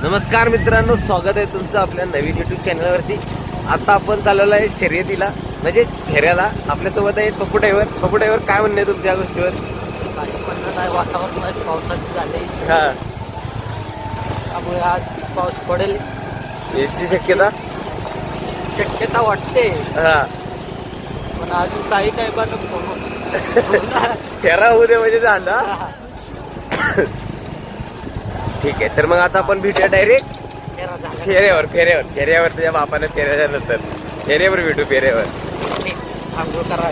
नमस्कार मित्रांनो, स्वागत आहे तुमचं आपल्या नवीन यूट्यूब चॅनलवरती. आता आपण चालवलं आहे शर्यतीला, म्हणजे फेऱ्याला. आपल्यासोबत आहे पप्पू ड्रायव्हर. काय म्हणणं आहे तुमच्या या गोष्टीवर? काही म्हणणं नाही, वातावरण आज पावसाचे झाले. हां, त्यामुळे आज पाऊस पडेल याची शक्यता वाटते, हां, पण अजून काही नाही पण फेरा होऊ दे म्हणजे झालं. ठीक आहे, तर मग आता आपण भेटूया डायरेक्ट फेऱ्यावर तुझ्या बापाने फेऱ्यानंतर फेऱ्यावर भेटू. आंघोळ करा.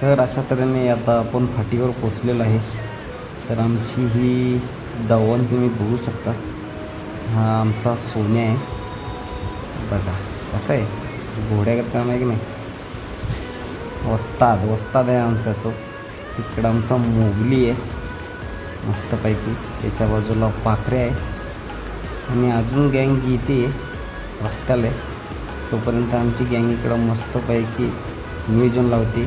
तर अशा तऱ्हेने आता आपण फाटीवर पोचलेलो आहे. तर आमची ही दावण तुम्ही बघू शकता. हा आमचा सोन्या आहे. बघा कसं आहे, घोड्यागत काम आहे की नाही. वस्ताद आहे आमचा तो. तिकडं आमचा मोगली आहे मस्तपैकी, त्याच्या बाजूला पाखरे आहे आणि अजून गँग येते रस्त्याला. तोपर्यंत आमची गँग इकडं मस्तपैकी नियोजन लावते,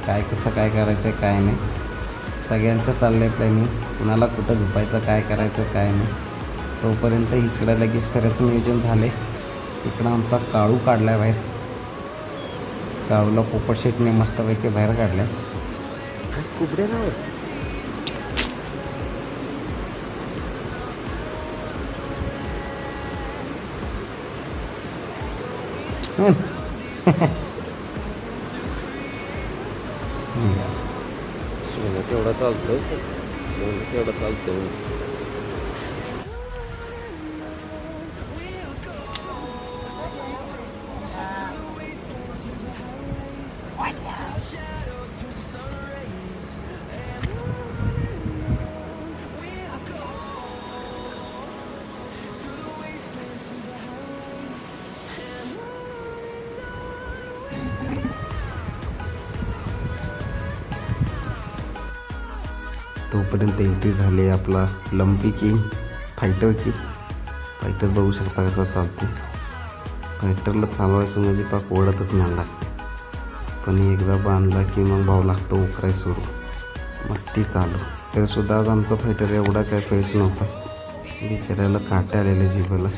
काय कसं काय करायचं आहे काय नाही. सगळ्यांचं चाललं आहे प्लॅनिंग, कुणाला कुठं झोपायचं, काय करायचं काय नाही. तोपर्यंत इकडं लगेच फेऱ्याचं नियोजन झालं आहे. इकडं आमचा काळू काढला आहे बाहेर. काळूला पोपटशेटने मस्तपैकी बाहेर काढल्या. कुबड्या नाव सोनं तेवढं चालतं. तोपर्यंत एंट्री झाली आपला लंपी किंग फायटरची. फायटर बघू शकता कसा चालते. फायटरला चालवायचं म्हणजे पाक ओढतच न्यायला लागते, पण एकदा बांधला की मग भाव लागतो उकराय सुरू, मस्ती चालू. तरीसुद्धा आज आमचा फायटर एवढा काय फ्रेश नव्हता. बिचाऱ्याला काटे आलेले जिभेला,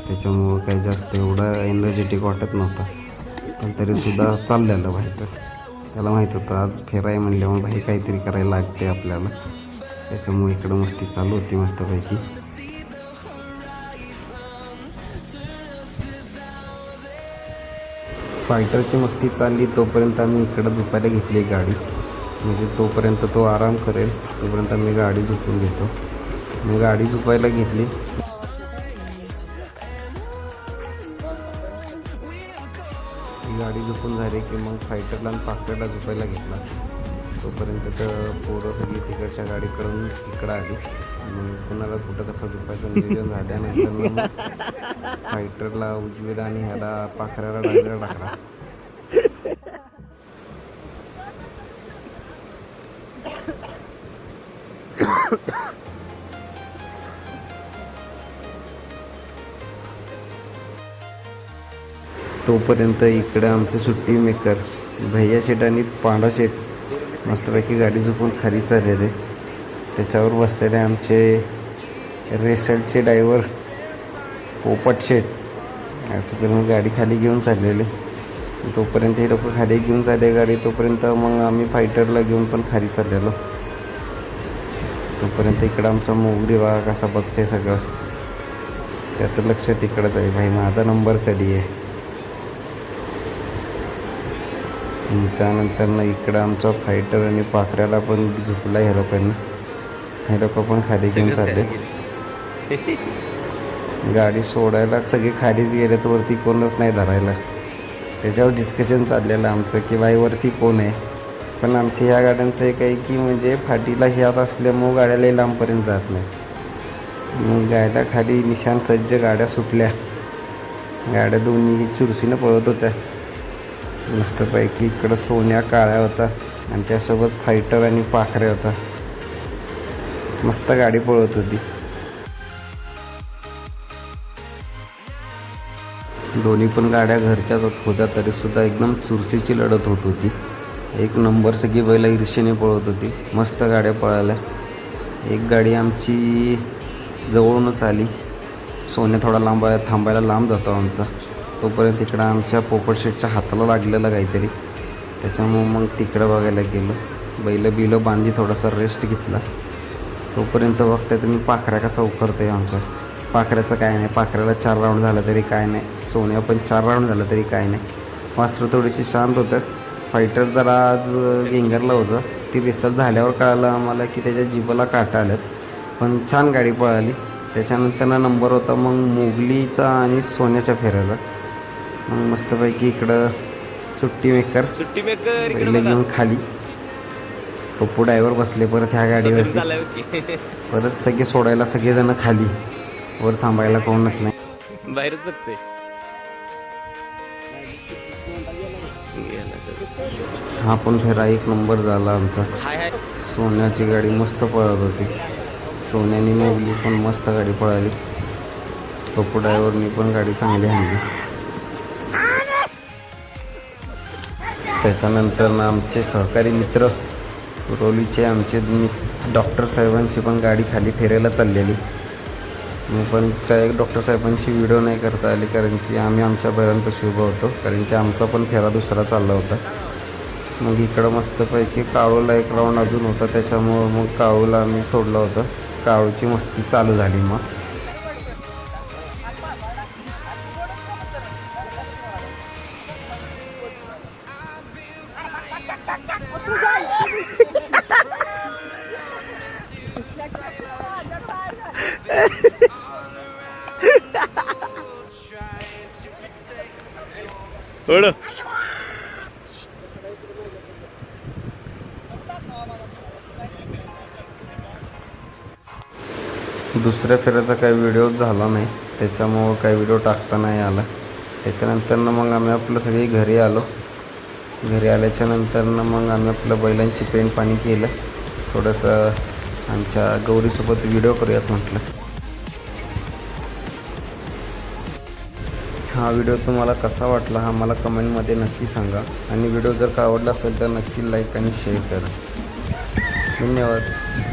त्याच्यामुळं काही जास्त एवढा एनर्जेटिक वाटत नव्हता. पण तरीसुद्धा चाललेलं व्हायचं. त्याला माहीत होतं आज फेराय म्हणल्यामुळे भाई काहीतरी करायला लागते आपल्याला. त्याच्यामुळे इकडं मस्ती चालू होती मस्तपैकी. फायटरची मस्ती चालली तोपर्यंत आम्ही इकडं झोपायला घेतली गाडी. म्हणजे तोपर्यंत तो आराम करेल तोपर्यंत आम्ही गाडी झोपून घेतो. मग गाडी झोपायला घेतली. गाडी झोपून झाली की मग फायटरला आणि पाखरेला झोपायला घेतला. तोपर्यंत तर पोरं सगळी तिकडच्या गाडीकडून इकडं आली. मग कुणाला कुठं कसं झोपायचं नियोजन झाल्यानंतर मग फायटरला उजवीला आणि ह्याला पाखऱ्याला डायव्हर टाकला. तोपर्यंत इकडं आमचे सुट्टी मेकर भैया शेठ आणि पांडा शेठ मस्तपैकी गाडी झोपून खाली चाललेले. त्याच्यावर बसलेले आमचे रेसलचे ड्रायव्हर पोपट शेठ. असं करून गाडी खाली घेऊन चाललेले. तोपर्यंत हे लोक खाली घेऊन चालले गाडी, तोपर्यंत मग आम्ही फायटरला घेऊन पण खाली चाललेलो. तोपर्यंत इकडं आमचा मोगरी बघा कसा बघते सगळं. त्याचं लक्ष तिकडंच आहे, भाई माझा नंबर कधी आहे. त्यानंतर इकडं आमचा फायटर आणि पाखऱ्याला पण झोपला ह्या लोकांनी. हे लोक पण खाली घेऊन चालले. गाडी सोडायला सगळे खालीच गेले तर वरती कोणच नाही धरायला. त्याच्यावर डिस्कशन चाललेलं आमचं की बाई वरती कोण आहे. पण आमच्या ह्या गाड्यांचं एक आहे की म्हणजे फाटीला ह्यात असल्यामुळं गाड्या लई लांबपर्यंत जात नाही. मग गाड्या खाली निशाण सज्ज गाड्या सुटल्या. गाड्या दोन्ही चुरशीनं पळत होत्या मस्तपैकी. इकडं सोन्या काळ्या होता आणि त्यासोबत फायटर आणि पाखऱ्या होता. मस्त गाडी पळत होती. दोन्ही पण गाड्या घरच्याच होत्या तरीसुद्धा एकदम चुरशीची लढत होत होती. एक नंबर सगळी बैला ईर्षेने पळत होती. मस्त गाड्या पळाल्या. एक गाडी आमची जवळूनच आली. सोन्या थोडा थांबायला लांब जातो आमचा. तोपर्यंत तिकडं आमच्या पोपट शेटच्या हाताला लागलेलं काहीतरी, त्याच्यामुळं मग तिकडं बघायला गेलो. बैलं बांधली, थोडासा रेस्ट घेतला. तोपर्यंत बघताय तुम्ही पाखऱ्या कसा उकरतो आहे आमचा. पाखऱ्याचं काय नाही, पाखऱ्याला 4 राऊंड झालं तरी काय नाही, सोन्या पण 4 राऊंड झालं तरी काय नाही. वासरं थोडीशी शांत होतं. फायटर जरा आज गेंगरला होतं. ती रिसल्ट झाल्यावर कळालं आम्हाला की त्याच्या जिभेला काटा आल्यात, पण छान गाडी पळाली. त्याच्यानंतर नंबर होता मग मोगलीचा आणि सोन्याच्या फेऱ्याचा. मग मस्तपैकी इकडं सुट्टी मेकर बैल घेऊन खाली पप्पू ड्रायव्हर बसले परत ह्या गाडीवरती. परत सगळे सोडायला सगळेजण खाली, वर थांबायला कोणच नाही. बाहेरच बघते. हा पण फेरा 1 नंबर झाला आमचा. हाय सोन्याची गाडी मस्त पळत होती. सोन्याने मोगली पण मस्त गाडी पळाली. पप्पू ड्रायव्हरनी पण गाडी चांगली आणली. त्याच्यानंतर आमचे सहकारी मित्र रोलीचे आमचे डॉक्टर साहेबांची पण गाडी खाली फेरायला चाललेली. मी पण काय डॉक्टर साहेबांची व्हिडिओ नाही करता आली, कारण की आम्ही आमच्या बैलांपाशी उभं होतो, कारण की आमचा पण फेरा दुसरा चालला होता. मग इकडं मस्तपैकी काळूला 1 राऊंड अजून होता, त्याच्यामुळं मग काळूला आम्ही सोडलं होतं. काळूची मस्ती चालू झाली. मग दुसऱ्या फेऱ्याचा काही व्हिडिओ झाला नाही, त्याच्यामुळं काही व्हिडिओ टाकता नाही आला. त्याच्यानंतरनं मग आम्ही आपलं सगळी घरी आलो. घरी आल्याच्यानंतरनं मग आम्ही आपलं बैलांची पेंट पाणी केलं. थोडंसं आमच्या गौरीसोबत व्हिडिओ करूयात म्हटलं. हा व्हिडिओ तुम्हाला कसा वाटला हा मला कमेंटमध्ये नक्की सांगा. आणि व्हिडिओ जर का आवडला असेल तर नक्की लाईक आणि शेअर करा. धन्यवाद.